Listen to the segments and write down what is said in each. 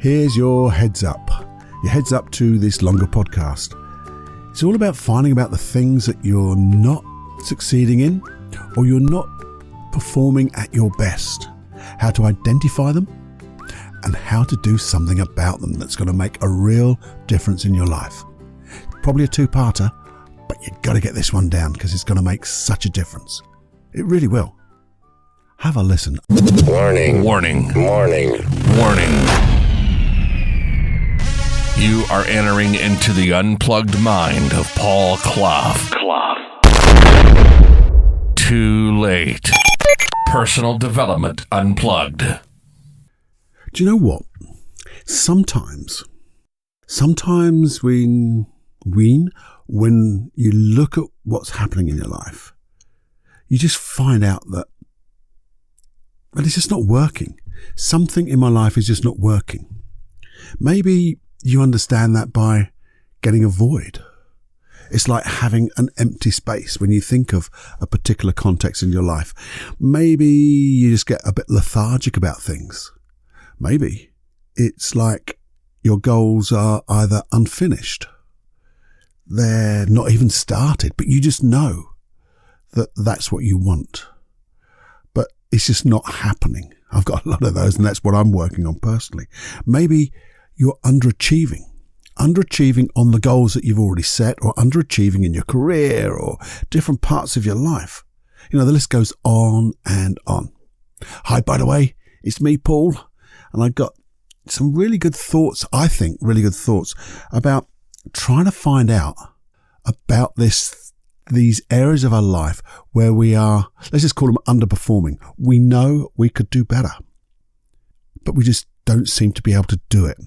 Here's your heads up. Your heads up to this longer podcast. It's all about finding out the things that you're not succeeding in or you're not performing at your best, how to identify them and how to do something about them that's going to make a real difference in your life. Probably a two-parter, but you've got to get this one down because it's going to make such a difference. It really will. Have a listen. Warning. Warning. Warning. Warning. You are entering into the unplugged mind of Paul Clough. Too late. Personal Development Unplugged. Do you know what? Sometimes when you look at what's happening in your life, you just find out that it's just not working. Something in my life is just not working. Maybe you understand that by getting a void. It's like having an empty space when you think of a particular context in your life. Maybe you just get a bit lethargic about things. Maybe it's like your goals are either unfinished, they're not even started, but you just know that that's what you want. But it's just not happening. I've got a lot of those, and that's what I'm working on personally. Maybe you're underachieving on the goals that you've already set, or underachieving in your career or different parts of your life. You know, the list goes on and on. Hi, by the way, it's me, Paul, and I've got some really good thoughts, about trying to find out about these areas of our life where we are, let's just call them underperforming. We know we could do better, but we just don't seem to be able to do it.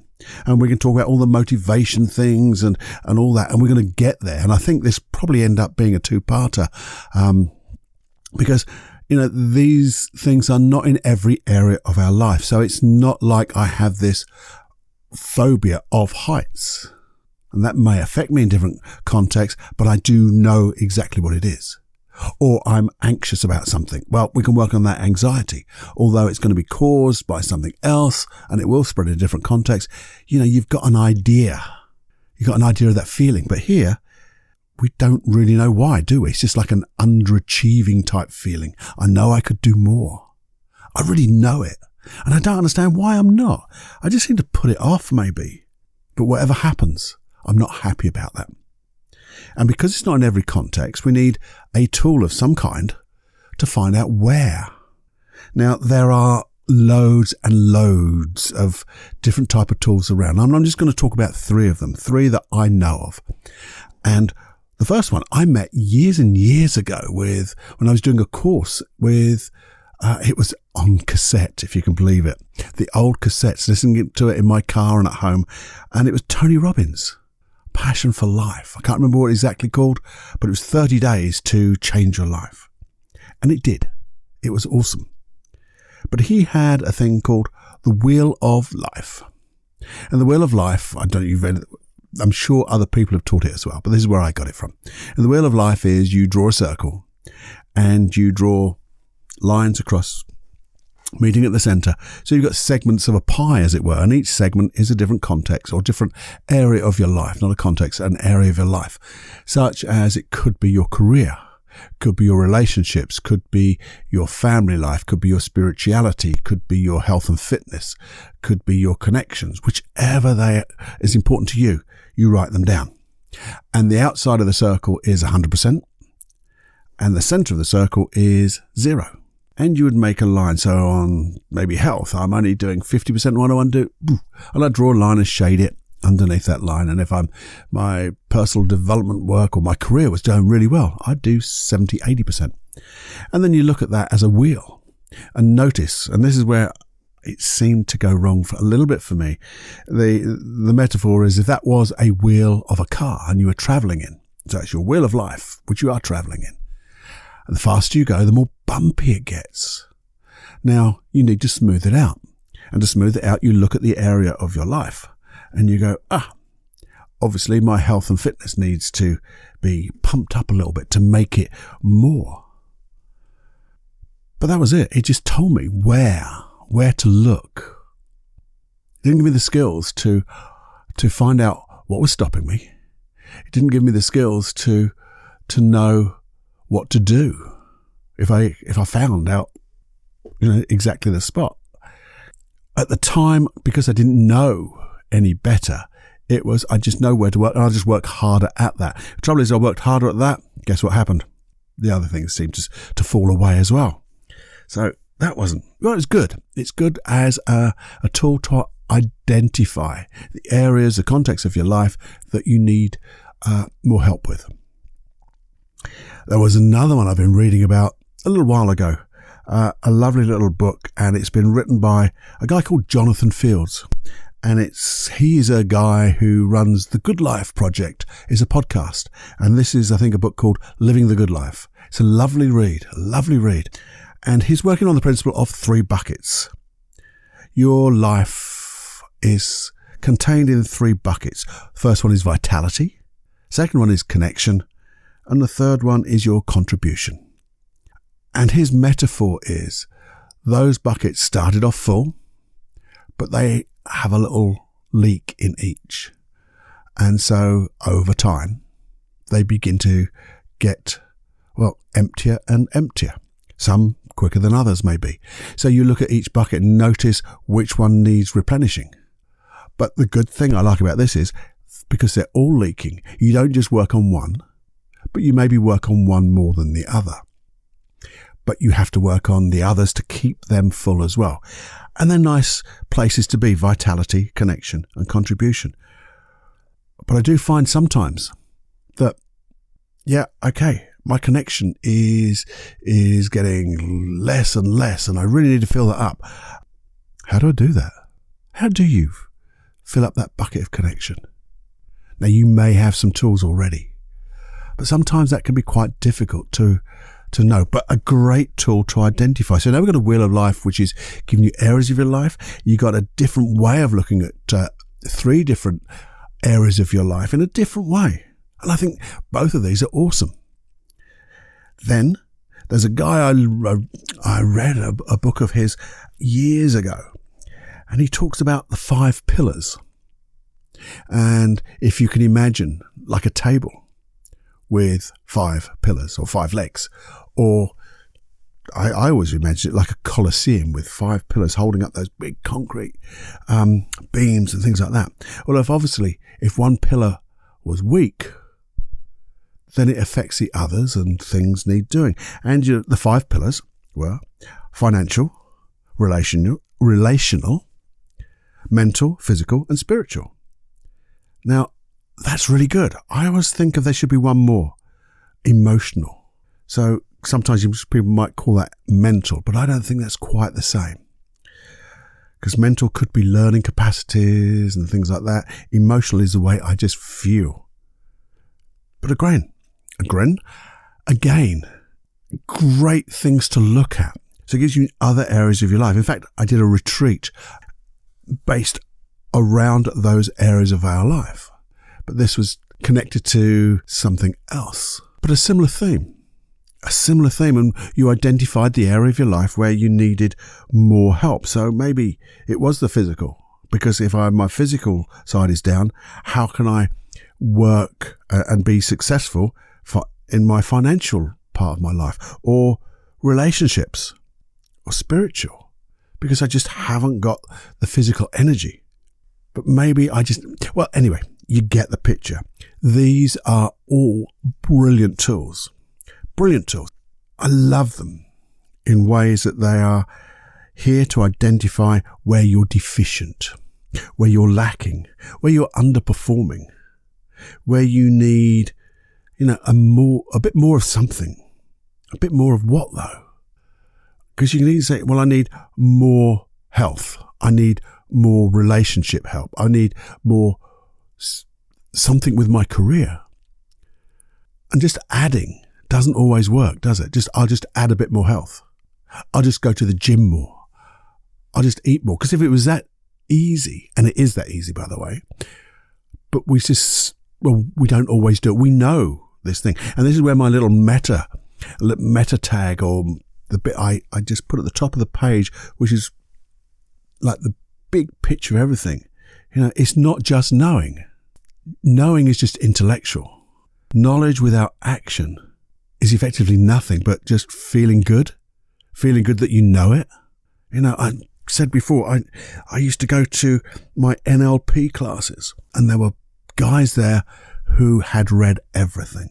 And we can talk about all the motivation things and all that, and we're going to get there. And I think this probably end up being a two-parter, because, you know, these things are not in every area of our life. So it's not like I have this phobia of heights, and that may affect me in different contexts, but I do know exactly what it is. Or I'm anxious about something. Well, we can work on that anxiety, although it's going to be caused by something else and it will spread in a different context. You know, you've got an idea. You've got an idea of that feeling. But here, we don't really know why, do we? It's just like an underachieving type feeling. I know I could do more. I really know it. And I don't understand why I'm not. I just seem to put it off maybe. But whatever happens, I'm not happy about that. And because it's not in every context, we need a tool of some kind to find out where. Now, there are loads and loads of different type of tools around. I'm just going to talk about three of them, three that I know of. And the first one I met years and years ago when I was doing a course with, it was on cassette, if you can believe it. The old cassettes, listening to it in my car and at home. And it was Tony Robbins. Passion for Life. I can't remember what it exactly called, but it was 30 days to change your life. And it did. It was awesome. But he had a thing called the Wheel of Life. And the Wheel of Life, I don't know if you've read it, I'm sure other people have taught it as well, but this is where I got it from. And the Wheel of Life is you draw a circle and you draw lines across, meeting at the center. So you've got segments of a pie, as it were, and each segment is a different context or different area of your life, not a context, an area of your life, such as it could be your career, could be your relationships, could be your family life, could be your spirituality, could be your health and fitness, could be your connections, whichever they is important to you, you write them down. And the outside of the circle is 100%, and the center of the circle is 0. And you would make a line. So on maybe health, I'm only doing 50% what I want to do. And I draw a line and shade it underneath that line. And if my personal development work or my career was doing really well, I'd do 70, 80%. And then you look at that as a wheel and notice, and this is where it seemed to go wrong for a little bit for me. The metaphor is if that was a wheel of a car and you were traveling in. So it's your wheel of life, which you are traveling in. And the faster you go, the more bumpy it gets. Now, you need to smooth it out. And to smooth it out, you look at the area of your life and you go, obviously my health and fitness needs to be pumped up a little bit to make it more. But that was it. It just told me where to look. didn't give me the skills to find out what was stopping me. It didn't give me the skills to know what to do if I found out, exactly the spot. At the time, because I didn't know any better, it was I just know where to work, and I'll just work harder at that. The trouble is, I worked harder at that. Guess what happened? The other things seemed to fall away as well. So that wasn't, well, it's good. It's good as a tool to identify the areas, the context of your life that you need more help with. There was another one I've been reading about a little while ago, a lovely little book, and it's been written by a guy called Jonathan Fields. And he's a guy who runs the Good Life Project, is a podcast. And this is, I think, a book called Living the Good Life. It's a lovely read. And he's working on the principle of 3 buckets. Your life is contained in 3 buckets. The first one is vitality. Second one is connection. And the third one is your contribution. And his metaphor is those buckets started off full, but they have a little leak in each. And so over time, they begin to get, emptier and emptier. Some quicker than others, maybe. So you look at each bucket and notice which one needs replenishing. But the good thing I like about this is, because they're all leaking, you don't just work on one, but you maybe work on one more than the other. But you have to work on the others to keep them full as well. And they're nice places to be: vitality, connection, and contribution. But I do find sometimes that, my connection is getting less and less, and I really need to fill that up. How do I do that? How do you fill up that bucket of connection? Now, you may have some tools already, but sometimes that can be quite difficult to know, but a great tool to identify. So now we've got a wheel of life, which is giving you areas of your life. You got a different way of looking at 3 different areas of your life in a different way. And I think both of these are awesome. Then there's a guy I read a book of his years ago, and he talks about the 5 pillars. And if you can imagine like a table with 5 pillars or 5 legs, or I always imagine it like a coliseum with 5 pillars holding up those big concrete beams and things like that. Well, if one pillar was weak, then it affects the others and things need doing. And the 5 pillars were financial, relational, mental, physical, and spiritual. Now, that's really good. I always think there should be one more: emotional. So sometimes people might call that mental, but I don't think that's quite the same. Because mental could be learning capacities and things like that. Emotional is the way I just feel. But again, great things to look at. So it gives you other areas of your life. In fact, I did a retreat based around those areas of our life. But this was connected to something else. But a similar theme, and you identified the area of your life where you needed more help. So maybe it was the physical, because if my physical side is down, how can I work and be successful in my financial part of my life, or relationships, or spiritual, because I just haven't got the physical energy. But maybe anyway, you get the picture. These are all brilliant tools. I love them in ways that they are here to identify where you're deficient, where you're lacking, where you're underperforming, where you need, a bit more of something. A bit more of what, though? Because you can easily say, I need more health. I need more relationship help. I need more something with my career. And just adding doesn't always work, does it? I'll just add a bit more health. I'll just go to the gym more. I'll just eat more. Because if it was that easy, and it is that easy, by the way, but we don't always do it. We know this thing. And this is where my little meta tag, or the bit I just put at the top of the page, which is like the big picture of everything. It's not just knowing. Knowing is just intellectual. Knowledge without action is effectively nothing but just feeling good that you know it. I said before, I used to go to my NLP classes, and there were guys there who had read everything.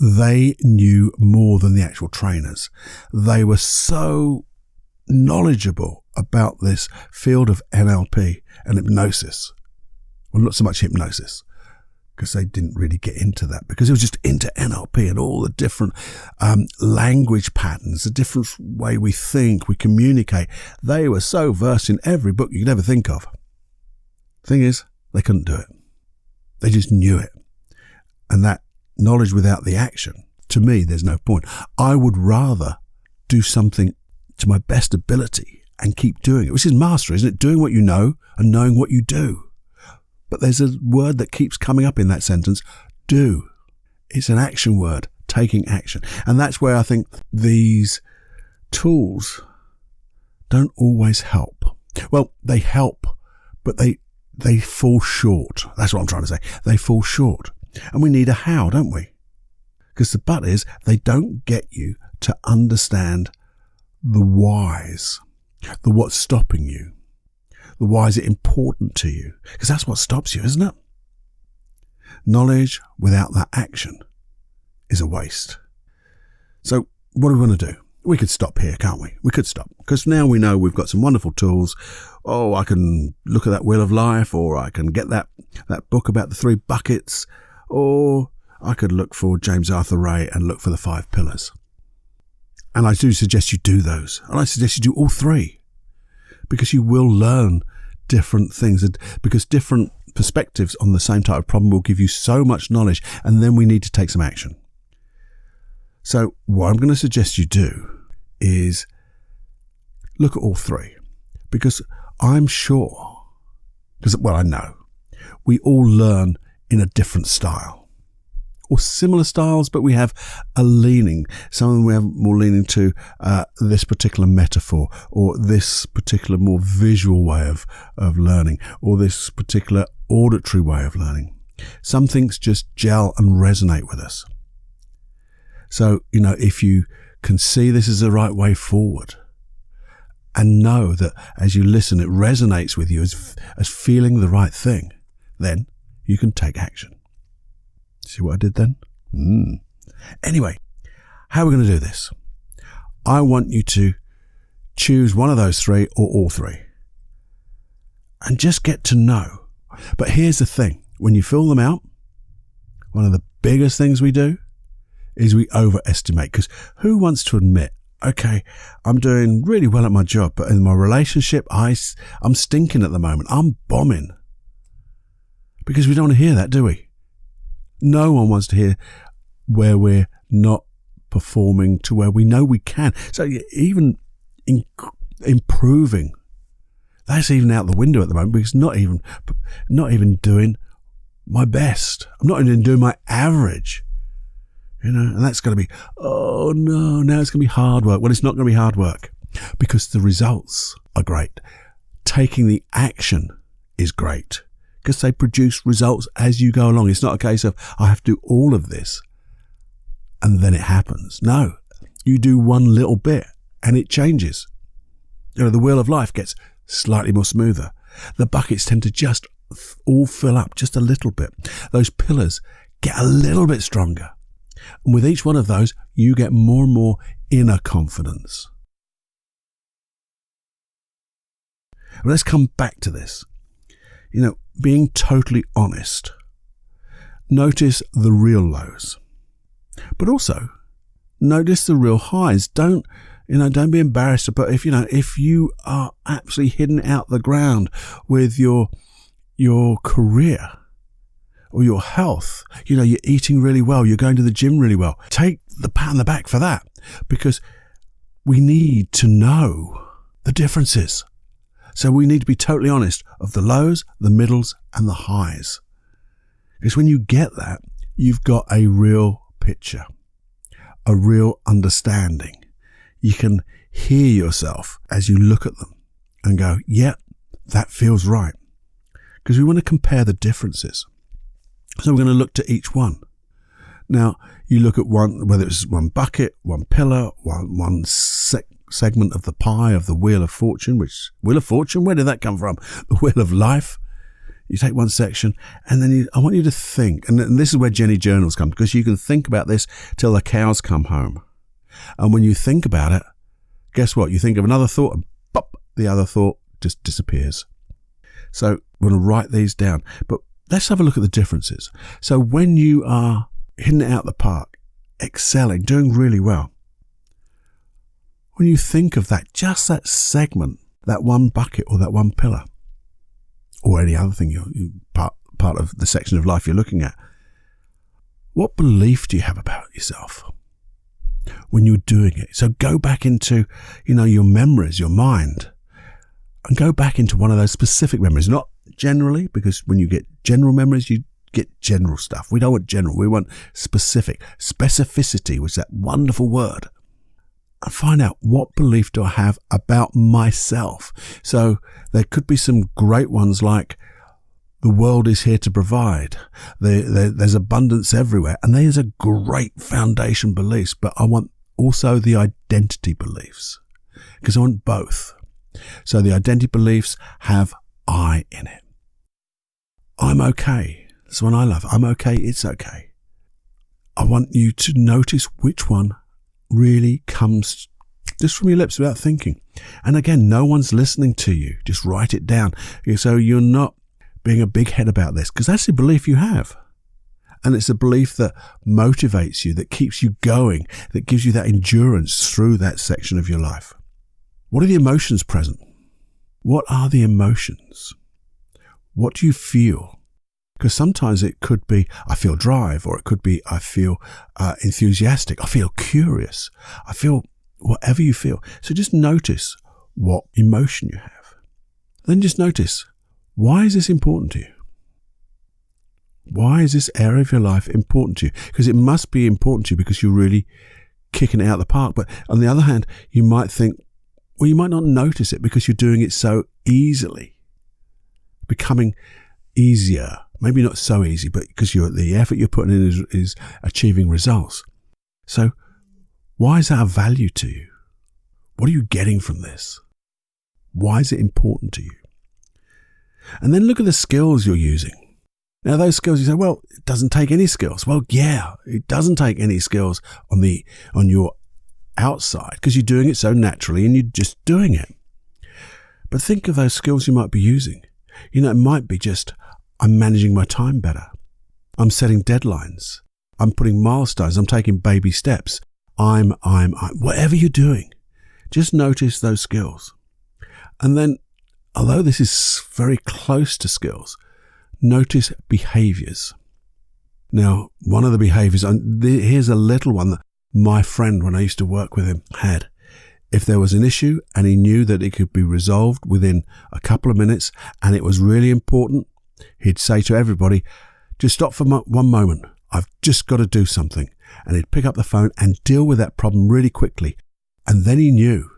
They knew more than the actual trainers. They were so knowledgeable about this field of NLP and hypnosis. Well, not so much hypnosis, because they didn't really get into that, because it was just into NLP and all the different language patterns, the different way we think, we communicate. They were so versed in every book you could ever think of. Thing is, they couldn't do it. They just knew it. And that knowledge without the action, to me, there's no point. I would rather do something to my best ability and keep doing it, which is mastery, isn't it? Doing what you know and knowing what you do. But there's a word that keeps coming up in that sentence, do. It's an action word, taking action. And that's where I think these tools don't always help. Well, they help, but they fall short. That's what I'm trying to say. They fall short. And we need a how, don't we? Because the but is, they don't get you to understand the whys, the what's stopping you. The why is it important to you? Because that's what stops you, isn't it? Knowledge without that action is a waste. So what do we want to do? We could stop here, can't we? We could stop. Because now we know we've got some wonderful tools. Oh, I can look at that Wheel of Life, or I can get that book about the 3 buckets, or I could look for James Arthur Ray and look for the 5 pillars. And I do suggest you do those. And I suggest you do all 3. Because you will learn different things, and because different perspectives on the same type of problem will give you so much knowledge, and then we need to take some action. So what I'm going to suggest you do is look at all 3, because I'm sure, I know, we all learn in a different style. Or similar styles, but we have a leaning. Some of them we have more leaning to this particular metaphor, or this particular more visual way of learning, or this particular auditory way of learning. Some things just gel and resonate with us. So, if you can see this is the right way forward, and know that as you listen, it resonates with you as feeling the right thing, then you can take action. See what I did then? Anyway, how are we going to do this? I want you to choose one of those 3 or all 3 and just get to know. But here's the thing. When you fill them out, one of the biggest things we do is we overestimate, because who wants to admit, okay, I'm doing really well at my job, but in my relationship, I'm stinking at the moment. I'm bombing. Because we don't want to hear that, do we? No one wants to hear where we're not performing to where we know we can. So even improving, that's even out the window at the moment, because not even doing my best. I'm not even doing my average. And that's going to be, oh no, now it's going to be hard work. Well, it's not going to be hard work, because the results are great. Taking the action is great, because they produce results as you go along. It's not a case of, I have to do all of this and then it happens. No, you do one little bit and it changes. The Wheel of Life gets slightly more smoother. The buckets tend to just all fill up just a little bit. Those pillars get a little bit stronger. And with each one of those, you get more and more inner confidence. Well, let's come back to this. Being totally honest. Notice the real lows, but also notice the real highs. Don't be embarrassed. But if you are absolutely hidden out the ground with your career or your health, you're eating really well, you're going to the gym really well, take the pat on the back for that, because we need to know the differences. So we need to be totally honest of the lows, the middles, and the highs. Because when you get that, you've got a real picture, a real understanding. You can hear yourself as you look at them and go, yep, that feels right. Because we want to compare the differences. So we're going to look to each one. Now, you look at one, whether it's one bucket, one pillar, one segment of the pie of the Wheel of Fortune, Wheel of Fortune, where did that come from? The Wheel of Life. You take one section, and then I want you to think, and this is where Jenny journals come, because you can think about this till the cows come home. And when you think about it, guess what? You think of another thought, and pop, the other thought just disappears. So we're going to write these down, but let's have a look at the differences. So when you are hitting it out the park, excelling, doing really well, when you think of that, just that segment, that one bucket or that one pillar, or any other thing you part of the section of life you're looking at, what belief do you have about yourself when you're doing it? So go back into, your memories, your mind, and go back into one of those specific memories, not generally, because when you get general memories, you get general stuff. We don't want general. We want specific. Specificity was that wonderful word. And find out, what belief do I have about myself? So there could be some great ones like, the world is here to provide. There's abundance everywhere. And there's a great foundation beliefs, but I want also the identity beliefs, because I want both. So the identity beliefs have I in it. I'm okay. That's one I love. I'm okay. It's okay. I want you to notice which one really comes just from your lips without thinking. And again, no one's listening to you. Just write it down. So you're not being a big head about this, because that's the belief you have. And it's a belief that motivates you, that keeps you going, that gives you that endurance through that section of your life. What are the emotions present? What are the emotions? What do you feel? Because sometimes it could be, I feel drive, or it could be, I feel enthusiastic, I feel curious, I feel whatever you feel. So just notice what emotion you have. Then just notice, why is this important to you? Why is this area of your life important to you? Because it must be important to you because you're really kicking it out of the park. But on the other hand, you might think, well, you might not notice it because you're doing it so easily, becoming easier. Maybe not so easy, but because the effort you're putting in is achieving results. So why is that of value to you? What are you getting from this? Why is it important to you? And then look at the skills you're using. Now those skills, you say, well, it doesn't take any skills. Well, yeah, it doesn't take any skills on your outside, because you're doing it so naturally and you're just doing it. But think of those skills you might be using. It might be just, I'm managing my time better. I'm setting deadlines. I'm putting milestones. I'm taking baby steps. I'm whatever you're doing, just notice those skills. And then, although this is very close to skills, notice behaviors. Now, one of the behaviors, and here's a little one that my friend, when I used to work with him, had. If there was an issue and he knew that it could be resolved within a couple of minutes and it was really important, he'd say to everybody, just stop for one moment. I've just got to do something. And he'd pick up the phone and deal with that problem really quickly. And then he knew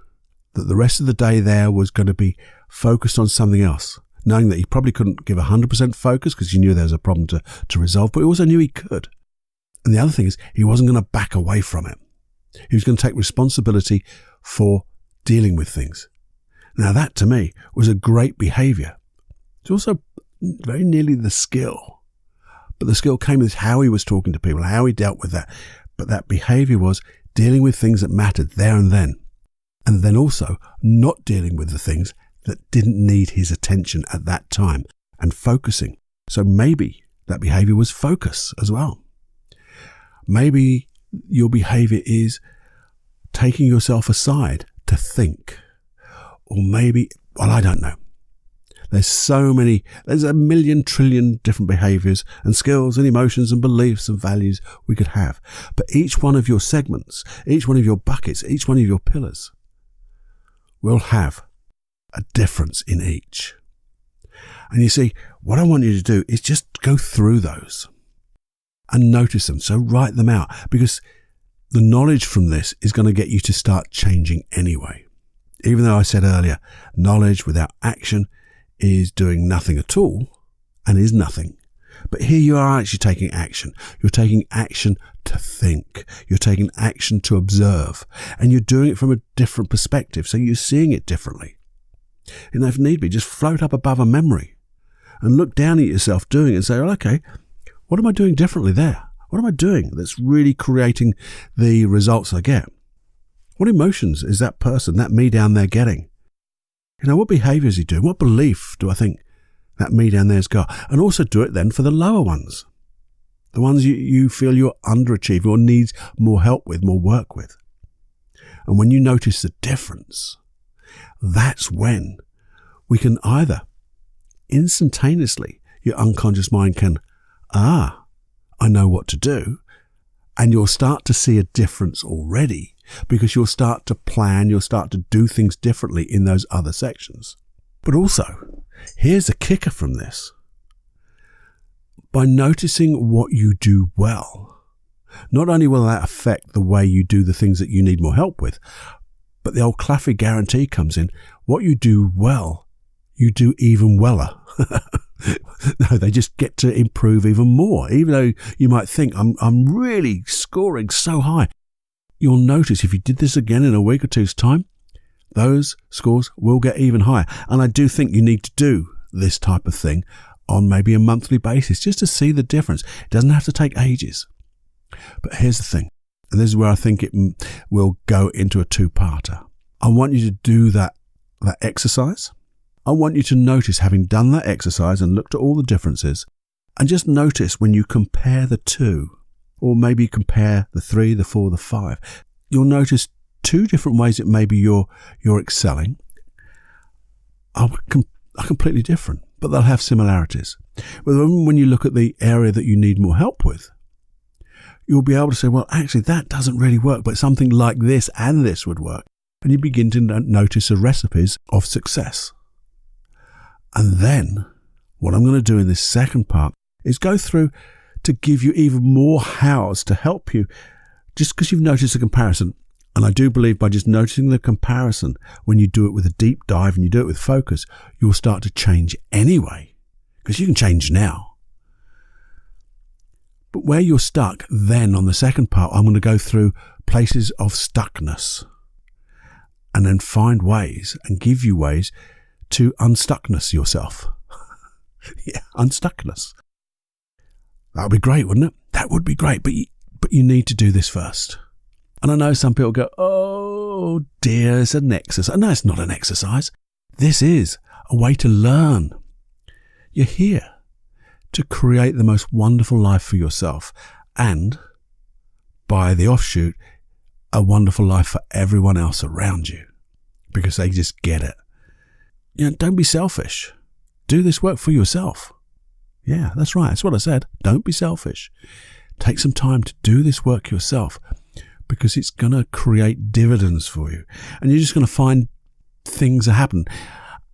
that the rest of the day there was going to be focused on something else, knowing that he probably couldn't give 100% focus because he knew there was a problem to resolve, but he also knew he could. And the other thing is, he wasn't going to back away from it. He was going to take responsibility for dealing with things. Now that, to me, was a great behavior. It's also very nearly the skill. But the skill came with how he was talking to people, how he dealt with that. But that behavior was dealing with things that mattered there and then. And then also not dealing with the things that didn't need his attention at that time, and focusing. So maybe that behavior was focus as well. Maybe your behavior is taking yourself aside to think. Or maybe, well, I don't know. There's a million trillion different behaviors and skills and emotions and beliefs and values we could have. But each one of your segments, each one of your buckets, each one of your pillars will have a difference in each. And you see, what I want you to do is just go through those and notice them. So write them out, because the knowledge from this is going to get you to start changing anyway. Even though I said earlier, knowledge without action is doing nothing at all and is nothing. But here you are actually taking action. You're taking action to think. You're taking action to observe. And you're doing it from a different perspective. So you're seeing it differently. And if need be, just float up above a memory and look down at yourself doing it and say, well, okay, what am I doing differently there? What am I doing that's really creating the results I get? What emotions is that person, that me down there getting? What behavior is he doing? What belief do I think that me down there's got? And also do it then for the lower ones, the ones you feel you're underachieving or needs more help with, more work with. And when you notice the difference, that's when we can either instantaneously, your unconscious mind can, I know what to do. And you'll start to see a difference already because you'll start to plan, you'll start to do things differently in those other sections. But also, here's a kicker from this. By noticing what you do well, not only will that affect the way you do the things that you need more help with, but the old Claffey guarantee comes in. What you do well, you do even weller. No, they just get to improve even more. Even though you might think, I'm really scoring so high. You'll notice if you did this again in a week or two's time, those scores will get even higher. And I do think you need to do this type of thing on maybe a monthly basis just to see the difference. It doesn't have to take ages. But here's the thing, and this is where I think it will go into a two-parter. I want you to do that exercise. I want you to notice, having done that exercise and looked at all the differences, and just notice when you compare the two, or maybe compare the 3, the 4, the 5, you'll notice two different ways that maybe you're excelling are completely different, but they'll have similarities. But when you look at the area that you need more help with, you'll be able to say, well, actually, that doesn't really work, but something like this and this would work. And you begin to notice the recipes of success. And then what I'm going to do in this second part is go through to give you even more hows to help you just because you've noticed a comparison. And I do believe by just noticing the comparison, when you do it with a deep dive and you do it with focus, you'll start to change anyway, because you can change now. But where you're stuck, then on the second part, I'm going to go through places of stuckness and then find ways and give you ways to unstuckness yourself. Yeah, unstuckness. That would be great, wouldn't it? That would be great, but you need to do this first. And I know some people go, oh dear, it's an exercise. No, it's not an exercise. This is a way to learn. You're here to create the most wonderful life for yourself and, by the offshoot, a wonderful life for everyone else around you because they just get it. Don't be selfish. Do this work for yourself. Yeah, that's right. That's what I said. Don't be selfish. Take some time to do this work yourself because it's going to create dividends for you. And you're just going to find things that happen.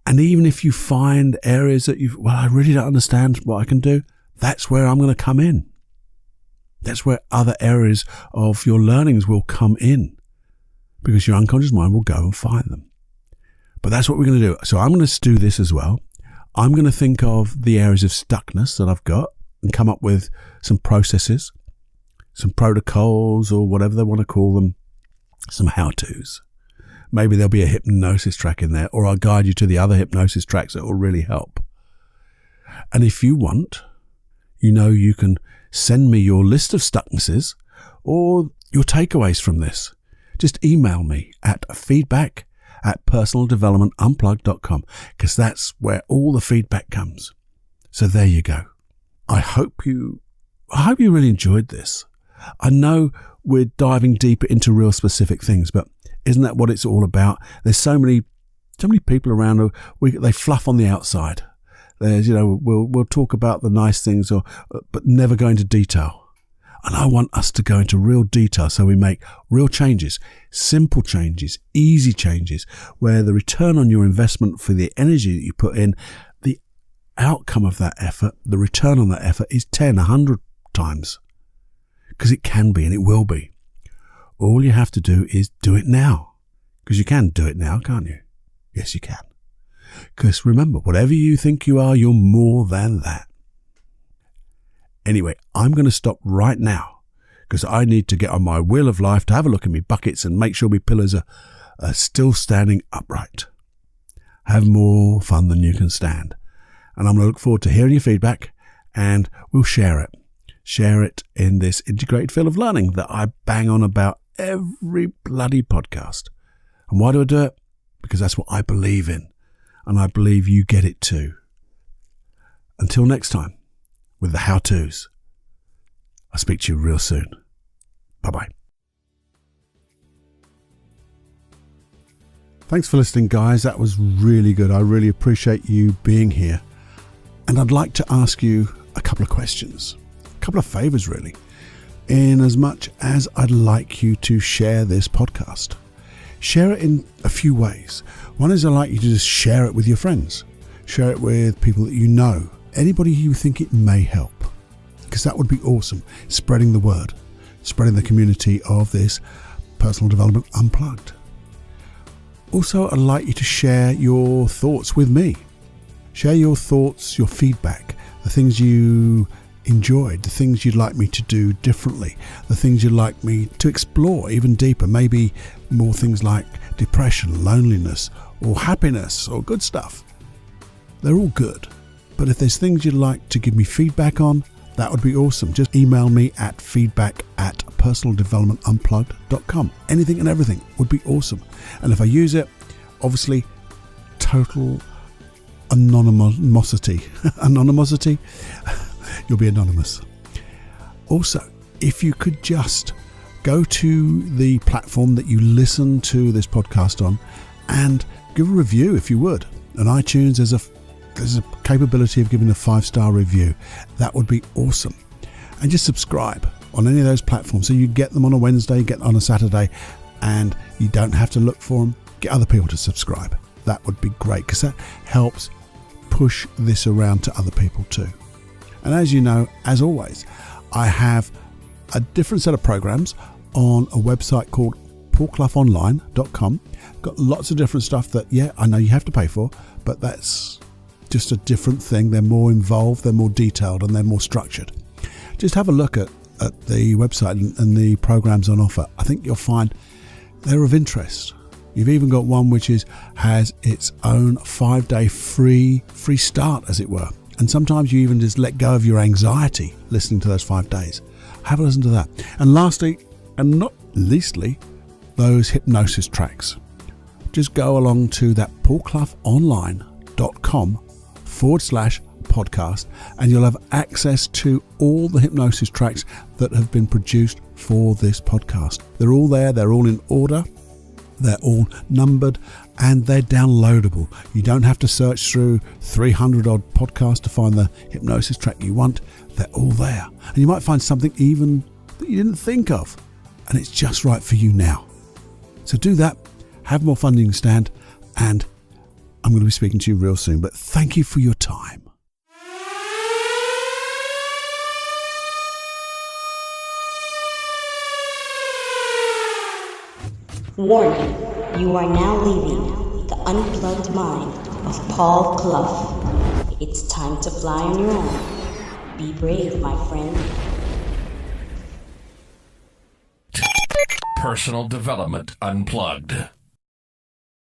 And even if you find areas that I really don't understand what I can do, that's where I'm going to come in. That's where other areas of your learnings will come in because your unconscious mind will go and find them. But that's what we're going to do. So I'm going to do this as well. I'm going to think of the areas of stuckness that I've got and come up with some processes, some protocols or whatever they want to call them, some how-tos. Maybe there'll be a hypnosis track in there, or I'll guide you to the other hypnosis tracks that will really help. And if you want, you can send me your list of stucknesses or your takeaways from this. Just email me at feedback@personaldevelopmentunplugged.com because that's where all the feedback comes. So there you go. I hope you really enjoyed this. I know we're diving deeper into real specific things, but isn't that what it's all about? There's so many people around who they fluff on the outside. There's, we'll talk about the nice things, but never go into detail. And I want us to go into real detail so we make real changes, simple changes, easy changes, where the return on your investment for the energy that you put in, the outcome of that effort, the return on that effort is 10, 100 times. Because it can be and it will be. All you have to do is do it now. Because you can do it now, can't you? Yes, you can. Because remember, whatever you think you are, you're more than that. Anyway, I'm going to stop right now because I need to get on my wheel of life to have a look at my buckets and make sure my pillars are still standing upright. Have more fun than you can stand. And I'm going to look forward to hearing your feedback, and we'll share it. Share it in this integrated field of learning that I bang on about every bloody podcast. And why do I do it? Because that's what I believe in. And I believe you get it too. Until next time, with the how-tos, I'll speak to you real soon. Bye-bye. Thanks for listening, guys. That was really good. I really appreciate you being here. And I'd like to ask you a couple of questions, a couple of favors, really, in as much as I'd like you to share this podcast. Share it in a few ways. One is I'd like you to just share it with your friends. Share it with people that you know, anybody you think it may help, because that would be awesome. Spreading the word, spreading the community of this Personal Development Unplugged. Also, I'd like you to share your thoughts with me. Share your thoughts, your feedback, the things you enjoyed, the things you'd like me to do differently, the things you'd like me to explore even deeper, maybe more things like depression, loneliness, or happiness, or good stuff. They're all good. But if there's things you'd like to give me feedback on, that would be awesome. Just email me at feedback@personaldevelopmentunplugged.com. Anything and everything would be awesome. And if I use it, obviously, total anonymosity. Anonymosity? You'll be anonymous. Also, if you could just go to the platform that you listen to this podcast on and give a review, if you would. On iTunes, there's a capability of giving a 5-star review. That would be awesome. And just subscribe on any of those platforms so you get them on a Wednesday, get them on a Saturday, and you don't have to look for them. Get other people to subscribe. That would be great because that helps push this around to other people too. And as you know, as always, I have a different set of programs on a website called paulcloughonline.com. Got lots of different stuff that, yeah, I know you have to pay for, but that's just a different thing. They're more involved, they're more detailed, and they're more structured. Just have a look at the website and the programs on offer. I think you'll find they're of interest. You've even got one which has its own 5-day free start, as it were. And sometimes you even just let go of your anxiety listening to those 5 days. Have a listen to that. And lastly, and not leastly, those hypnosis tracks. Just go along to that paulcloughonline.com/podcast and you'll have access to all the hypnosis tracks that have been produced for this podcast. They're all there. They're all in order. They're all numbered and they're downloadable. You don't have to search through 300 odd podcasts to find the hypnosis track you want. They're all there. And you might find something even that you didn't think of. And it's just right for you now. So do that. Have more fun than you can stand. And I'm going to be speaking to you real soon. But thank you for your time. Warning, you are now leaving the unplugged mind of Paul Clough. It's time to fly on your own. Be brave, my friend. Personal Development Unplugged.